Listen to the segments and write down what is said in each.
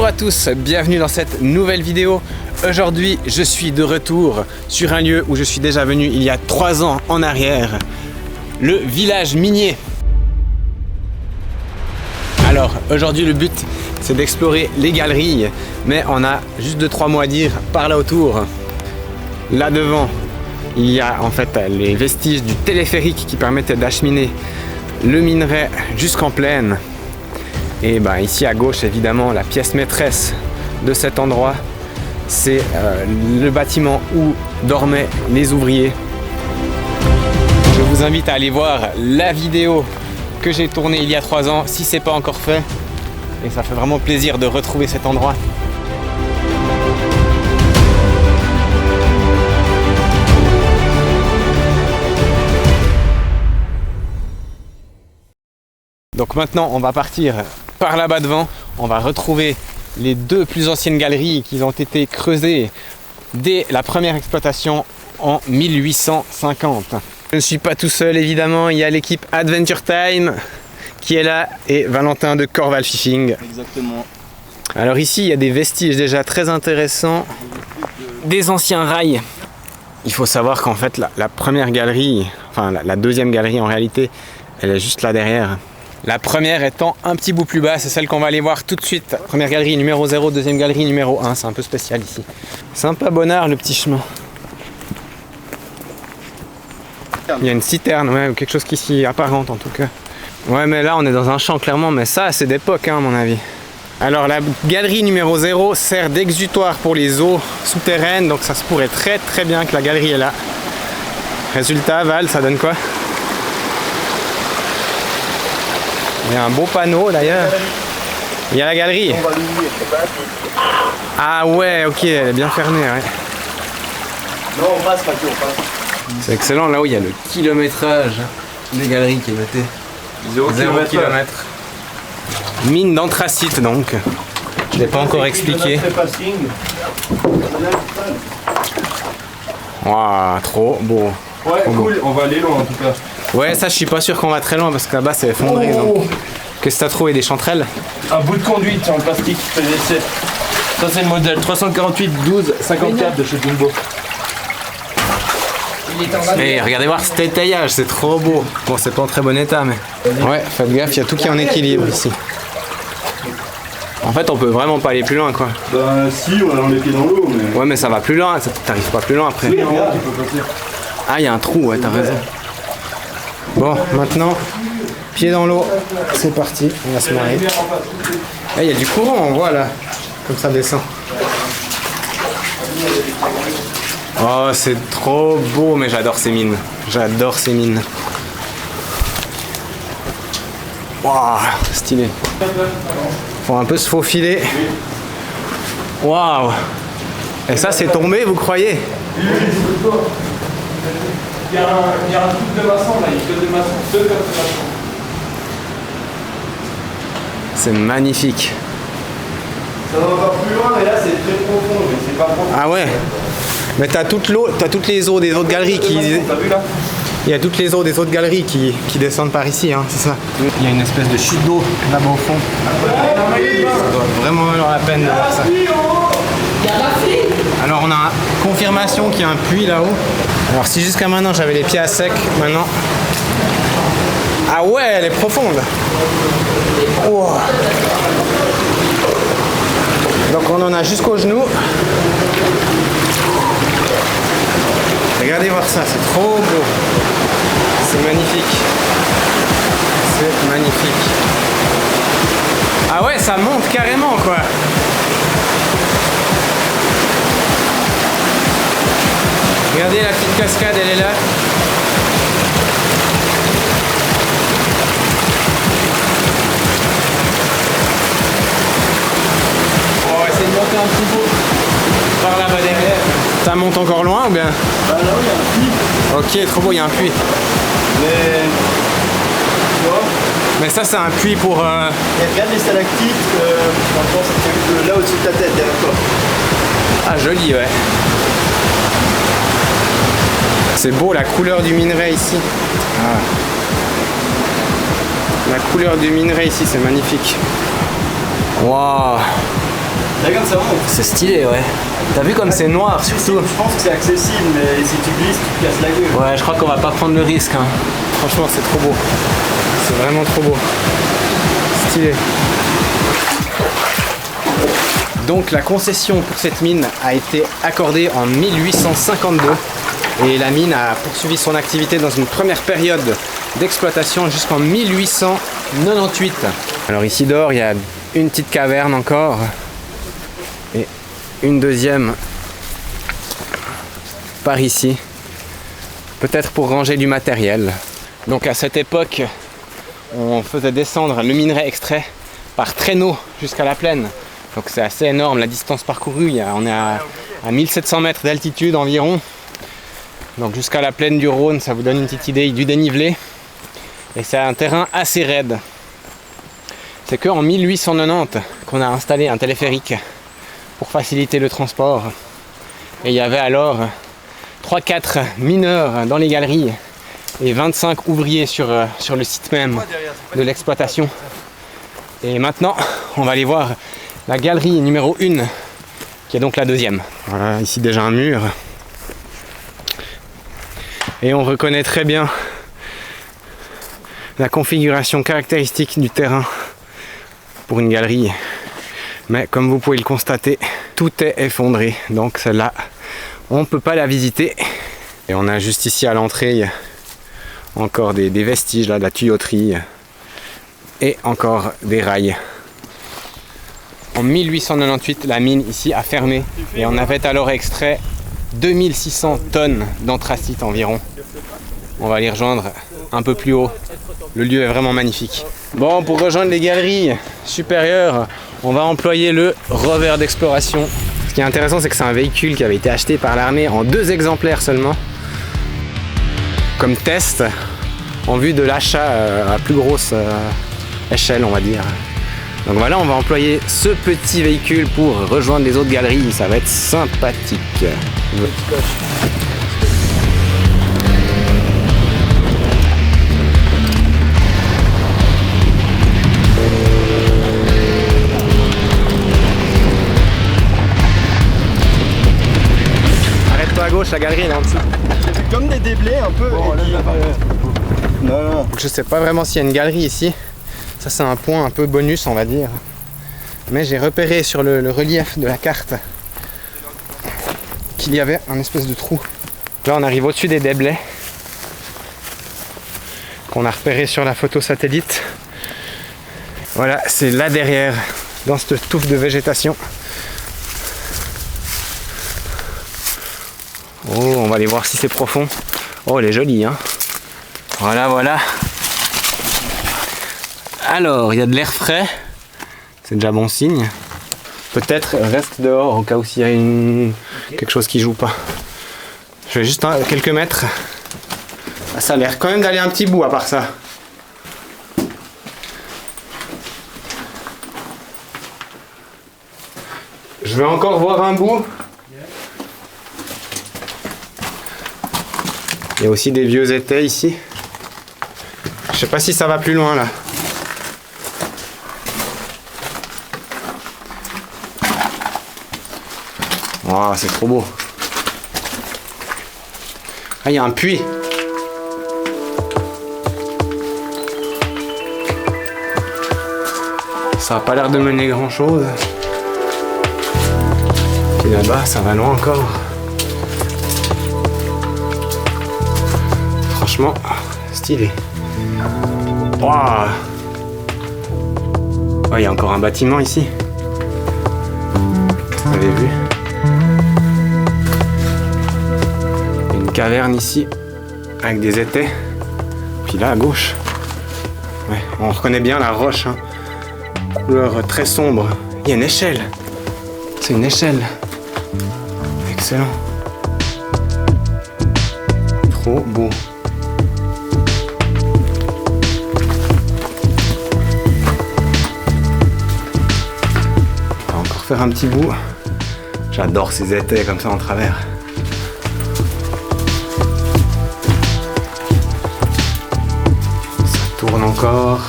Bonjour à tous, bienvenue dans cette nouvelle vidéo. Aujourd'hui, je suis de retour sur un lieu où je suis déjà venu il y a 3 ans en arrière, le village minier. Alors, aujourd'hui, le but, c'est d'explorer les galeries, mais on a juste 2-3 mots à dire par là autour. Là devant, il y a en fait les vestiges du téléphérique qui permettait d'acheminer le minerai jusqu'en plaine. Et ben, ici à gauche, évidemment, la pièce maîtresse de cet endroit, c'est le bâtiment où dormaient les ouvriers. Je vous invite à aller voir la vidéo que j'ai tournée il y a 3 ans, si ce n'est pas encore fait. Et ça fait vraiment plaisir de retrouver cet endroit. Donc maintenant, on va partir par là-bas devant. On va retrouver les 2 plus anciennes galeries qui ont été creusées dès la première exploitation en 1850. Je ne suis pas tout seul, évidemment. Il y a l'équipe Adventure Time qui est là et Valentin de Corval Fishing. Exactement. Alors ici, il y a des vestiges déjà très intéressants des anciens rails. Il faut savoir qu'en fait, la première galerie, enfin la deuxième galerie en réalité, elle est juste là derrière. La première étant un petit bout plus bas, c'est celle qu'on va aller voir tout de suite. Première galerie numéro 0, deuxième galerie numéro 1, c'est un peu spécial ici. Sympa bonnard le petit chemin. Il y a une citerne, ouais, ou quelque chose qui s'y apparente en tout cas. Ouais, mais là on est dans un champ clairement, mais ça c'est d'époque à mon avis. Alors la galerie numéro 0 sert d'exutoire pour les eaux souterraines, donc ça se pourrait très bien que la galerie est là. Résultat, Val, ça donne quoi? Il y a un beau panneau d'ailleurs. Il y a la galerie. Ah ouais, ok, elle est bien fermée. Ouais. Non, on passe, Mathieu, on passe. C'est excellent, là où il y a le kilométrage des galeries qui est noté. 0 km. Mine d'anthracite donc. Je ne l'ai pas encore expliqué. Waouh, trop beau. Ouais, trop cool, beau. on va aller loin en tout cas. Ouais, ça je suis pas sûr qu'on va très loin parce que là-bas c'est effondré. Donc. Qu'est-ce que t'as trouvé, des chanterelles? Un bout de conduite en plastique PVC. Ça c'est le modèle 348 12 54 de chez Jumbo. Et regardez voir cet étayage, c'est trop beau. Bon, c'est pas en très bon état, mais. Ouais, faites gaffe, il y a tout qui est en équilibre ici. En fait, on peut vraiment pas aller plus loin, quoi. Bah si, on a les pieds dans l'eau, mais. Ouais, mais ça va plus loin, t'arrives pas plus loin après. Oui, regarde, tu peux passer. Ah, il y a un trou, ouais, t'as raison. Bon, maintenant, pied dans l'eau, c'est parti, on va se marrer. Il y a du courant, on voit là, comme ça descend. Oh, c'est trop beau, mais j'adore ces mines. J'adore ces mines. Waouh, stylé. Faut un peu se faufiler. Waouh. Et ça, c'est tombé, vous croyez? Il y a un truc de maçon là, il y a deux maçons, 2 coques de maçon. C'est magnifique. Ça va pas plus loin, mais là c'est très profond, mais c'est pas profond. Ah ouais. Mais t'as toute l'eau, t'as toutes les eaux des autres galeries qui. T'as vu là? Il y a toutes les eaux des autres galeries qui descendent par ici, hein, c'est ça. Il y a une espèce de chute d'eau là-bas au fond. Ça doit vraiment valoir la peine de voir ça. Alors on a confirmation qu'il y a un puits là-haut. Alors si jusqu'à maintenant j'avais les pieds à sec, maintenant... Ah ouais, elle est profonde. Oh. Donc on en a jusqu'au genou. Regardez voir ça, c'est trop beau. C'est magnifique. C'est magnifique. Ah ouais, ça monte carrément quoi. Regardez la petite cascade, elle est là. On va essayer de monter un petit peu par là-bas derrière. Ça monte encore loin ou bien? Bah là, il y a un puits. Ok, trop beau, il y a un puits. Mais. Tu vois? Mais ça, c'est un puits pour. Et regarde les stalactites, maintenant c'est là au-dessus de ta tête, derrière toi. Ah, joli, ouais. C'est beau la couleur du minerai ici. Ah. La couleur du minerai ici, c'est magnifique. Waouh. Regarde, ça monte. C'est stylé, ouais. T'as vu comme c'est noir surtout? Je pense que c'est accessible, mais si tu glisses, tu te casses la gueule. Ouais, je crois qu'on va pas prendre le risque. Hein. Franchement, c'est trop beau. C'est vraiment trop beau. Stylé. Donc la concession pour cette mine a été accordée en 1852 et la mine a poursuivi son activité dans une première période d'exploitation jusqu'en 1898. Alors ici dehors, il y a une petite caverne encore et une deuxième par ici, peut-être pour ranger du matériel. Donc à cette époque, on faisait descendre le minerai extrait par traîneau jusqu'à la plaine. Donc c'est assez énorme la distance parcourue, on est à 1700 mètres d'altitude environ. Donc jusqu'à la plaine du Rhône, ça vous donne une petite idée du dénivelé. Et c'est un terrain assez raide. C'est qu'en 1890 qu'on a installé un téléphérique pour faciliter le transport. Et il y avait alors 3-4 mineurs dans les galeries et 25 ouvriers sur le site même de l'exploitation. Et maintenant, on va aller voir la galerie numéro 1, qui est donc la deuxième. Voilà, ici déjà un mur. Et on reconnaît très bien la configuration caractéristique du terrain pour une galerie. Mais comme vous pouvez le constater, tout est effondré. Donc celle-là, on ne peut pas la visiter. Et on a juste ici à l'entrée encore des vestiges là, de la tuyauterie et encore des rails. En 1898, la mine ici a fermé et on avait alors extrait 2600 tonnes d'anthracite environ. On va aller rejoindre un peu plus haut. Le lieu est vraiment magnifique. Bon, pour rejoindre les galeries supérieures, on va employer le rover d'exploration. Ce qui est intéressant, c'est que c'est un véhicule qui avait été acheté par l'armée en 2 exemplaires seulement, comme test, en vue de l'achat à plus grosse échelle, on va dire. Donc voilà, on va employer ce petit véhicule pour rejoindre les autres galeries, ça va être sympathique. Arrête-toi à gauche, la galerie elle est en dessous. C'est comme des déblais un peu. Bon, non. Je sais pas vraiment s'il y a une galerie ici. Ça c'est un point un peu bonus on va dire. Mais j'ai repéré sur le relief de la carte qu'il y avait un espèce de trou. Là on arrive au-dessus des déblais qu'on a repéré sur la photo satellite. Voilà, c'est là derrière, dans cette touffe de végétation. Oh, on va aller voir si c'est profond. Oh, elle est jolie, hein. Voilà, voilà. Alors, il y a de l'air frais. C'est déjà bon signe. Peut-être reste dehors au cas où s'il y a quelque chose qui joue pas. Je vais juste quelques mètres. Ah, ça a l'air quand même d'aller un petit bout à part ça. Je vais encore voir un bout. Il y a aussi des vieux étais ici. Je sais pas si ça va plus loin là. Oh, c'est trop beau. Ah, il y a un puits. Ça a pas l'air de mener grand chose. Et là-bas, ça va loin encore. Franchement, stylé. Waouh. Oh, il y a encore un bâtiment ici. Vous avez vu? Une caverne ici, avec des étais. Puis là, à gauche. Ouais, on reconnaît bien la roche. Hein. Couleur très sombre. Il y a une échelle. C'est une échelle. Excellent. Trop beau. On va encore faire un petit bout. J'adore ces étais comme ça en travers. Ça tourne encore.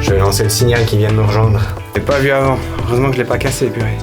Je vais lancer c'est le signal qui vient de nous rejoindre. Je l'ai pas vu avant. Heureusement que je l'ai pas cassé, purée.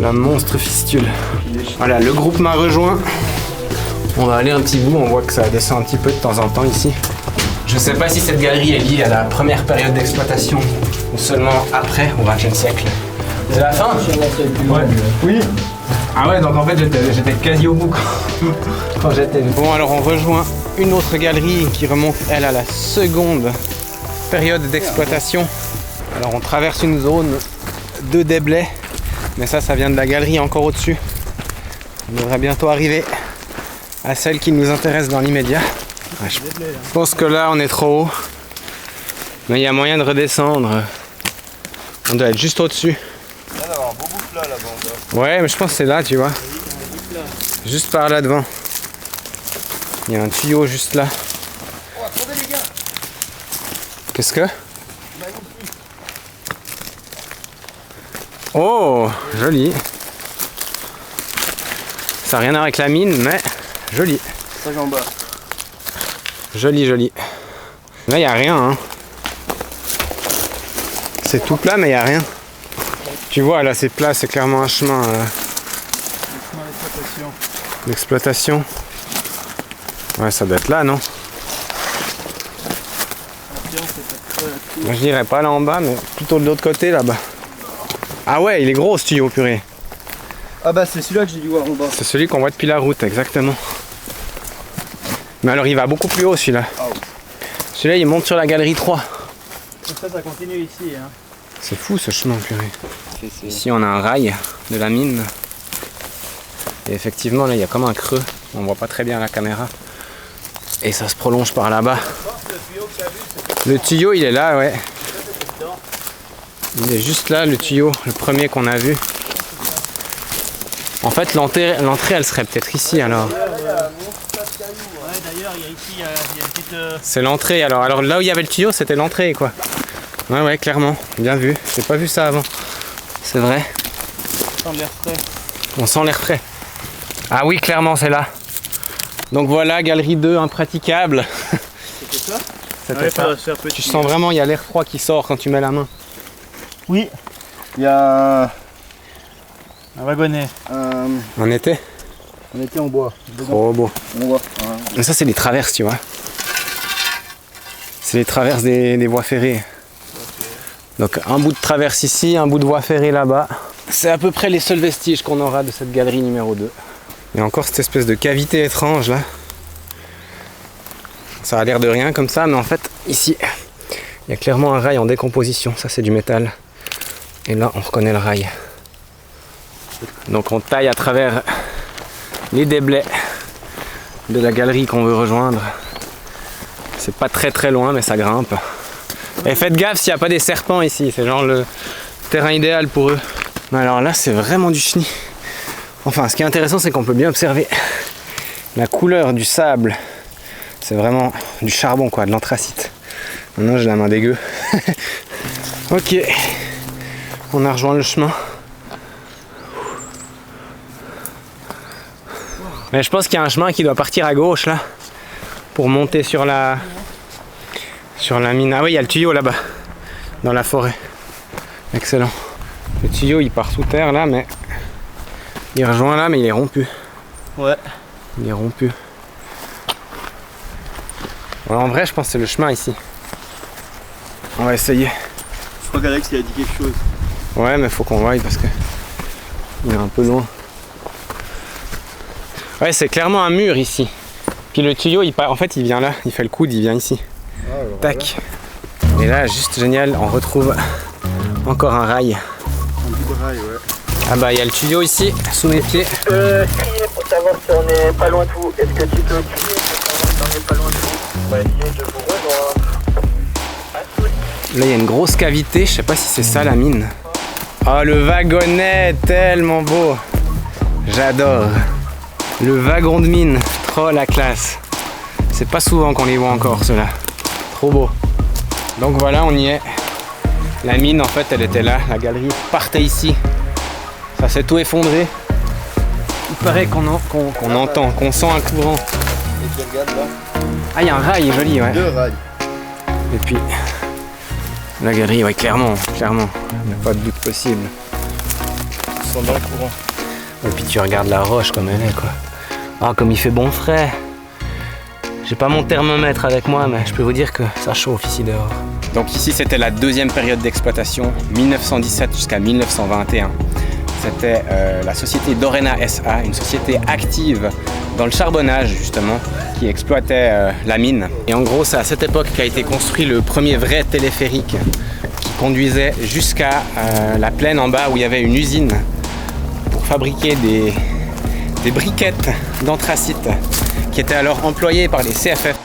La monstre fistule. Voilà, le groupe m'a rejoint. On va aller un petit bout, on voit que ça descend un petit peu de temps en temps ici. Je sais pas si cette galerie est liée à la première période d'exploitation ou seulement après, au XXe siècle. C'est la fin? Ouais. Oui. Ah ouais, donc en fait j'étais quasi au bout quand j'étais. Bon, alors on rejoint une autre galerie qui remonte, elle, à la seconde période d'exploitation. Alors on traverse une zone de déblais, mais ça vient de la galerie encore au-dessus. On devrait bientôt arriver à celle qui nous intéresse dans l'immédiat. Ouais, je pense que là on est trop haut, mais il y a moyen de redescendre. On doit être juste au-dessus. Il y a un beau bouffe là, là-bas. Ouais, mais je pense que c'est là, tu vois. Juste par là devant. Il y a un tuyau juste là. Oh, attendez les gars. Qu'est-ce que? Oh, joli. Ça n'a rien à voir avec la mine, mais joli. Ça en bas. Joli, joli. Là, il n'y a rien. Hein. C'est tout plat, mais il n'y a rien. Tu vois, là, c'est plat, c'est clairement un chemin d'exploitation. Ouais, ça doit être là, non? Moi, je dirais pas là en bas, mais plutôt de l'autre côté, là-bas. Ah ouais, il est gros, ce tuyau, purée. Ah bah, c'est celui-là que j'ai dû voir en bas. C'est celui qu'on voit depuis la route, exactement. Mais alors, il va beaucoup plus haut, celui-là. Oh. Celui-là, il monte sur la galerie 3. Ça continue ici. Hein. C'est fou, ce chemin, purée. Ici, on a un rail de la mine. Et effectivement, là, il y a comme un creux. On voit pas très bien à la caméra. Et ça se prolonge par là-bas. Le tuyau, il est là, ouais. Il est juste là, le tuyau, le premier qu'on a vu. En fait, l'entrée, elle serait peut-être ici, alors. Ouais, d'ailleurs, il y a une petite... C'est l'entrée, alors là où il y avait le tuyau, c'était l'entrée, quoi. Ouais, ouais, clairement. Bien vu. J'ai pas vu ça avant. C'est vrai. On sent l'air frais. On sent l'air frais. Ah oui, clairement, c'est là. Donc voilà, galerie 2, impraticable. C'était ça? C'était ça. Tu sens vraiment, il y a l'air froid qui sort quand tu mets la main. Oui. Il y a un wagonnet. En été? On était en bois. Trop beau. On voit. Et ça, c'est les traverses, tu vois. C'est les traverses des voies ferrées. Donc un bout de traverse ici, un bout de voie ferrée là-bas. C'est à peu près les seuls vestiges qu'on aura de cette galerie numéro 2. Et encore cette espèce de cavité étrange là. Ça a l'air de rien comme ça, mais en fait, ici, il y a clairement un rail en décomposition. Ça, c'est du métal. Et là, on reconnaît le rail. Donc on taille à travers les déblais de la galerie qu'on veut rejoindre. C'est pas très très loin, mais ça grimpe. Et faites gaffe s'il n'y a pas des serpents ici, c'est genre le terrain idéal pour eux. Mais alors là, c'est vraiment du chenille. Enfin, ce qui est intéressant, c'est qu'on peut bien observer la couleur du sable. C'est vraiment du charbon, quoi, de l'anthracite. Maintenant, j'ai la main dégueu. Ok, on a rejoint le chemin. Mais je pense qu'il y a un chemin qui doit partir à gauche là pour monter sur la mine. Ah oui, il y a le tuyau là-bas dans la forêt. Excellent. Le tuyau il part sous terre là, mais il rejoint là, mais il est rompu. Ouais. Il est rompu. Ouais, en vrai, je pense que c'est le chemin ici. On va essayer. Je crois qu'Alex il a dit quelque chose. Ouais, mais faut qu'on voie parce que il est un peu loin. Ouais, c'est clairement un mur ici. Puis le tuyau, en fait, il vient là. Il fait le coude, il vient ici. Ah, tac. Et là, juste génial, on retrouve encore un rail. Un bout de rail, ouais. Ah bah, il y a le tuyau ici, sous mes pieds. Crier pour savoir si on est pas loin de vous. Est-ce que tu peux crier pour savoir si on est pas loin de vous? On va essayer de vous rejoindre. Là, il y a une grosse cavité. Je sais pas si c'est ça la mine. Oh, le wagonnet, tellement beau. J'adore. Le wagon de mine, trop la classe. C'est pas souvent qu'on les voit encore, ceux-là. Trop beau. Donc voilà, on y est. La mine, en fait, elle était là. La galerie partait ici. Ça s'est tout effondré. Il paraît qu'on entend, qu'on sent un courant. Et tu regardes là. Ah, il y a un rail, joli, ouais. 2 rails. Et puis, La galerie, ouais, clairement, clairement. Il n'y a pas de doute possible. Ils sont dans le courant. Et puis tu regardes la roche comme elle est, quoi. Ah, comme il fait bon frais. J'ai pas mon thermomètre avec moi, mais je peux vous dire que ça chauffe ici dehors. Donc ici, c'était la deuxième période d'exploitation, 1917 jusqu'à 1921. C'était la société Dorena SA, une société active dans le charbonnage, justement, qui exploitait la mine. Et en gros, c'est à cette époque qu'a été construit le premier vrai téléphérique qui conduisait jusqu'à la plaine en bas où il y avait une usine pour fabriquer des briquettes d'anthracite qui étaient alors employées par les CFF.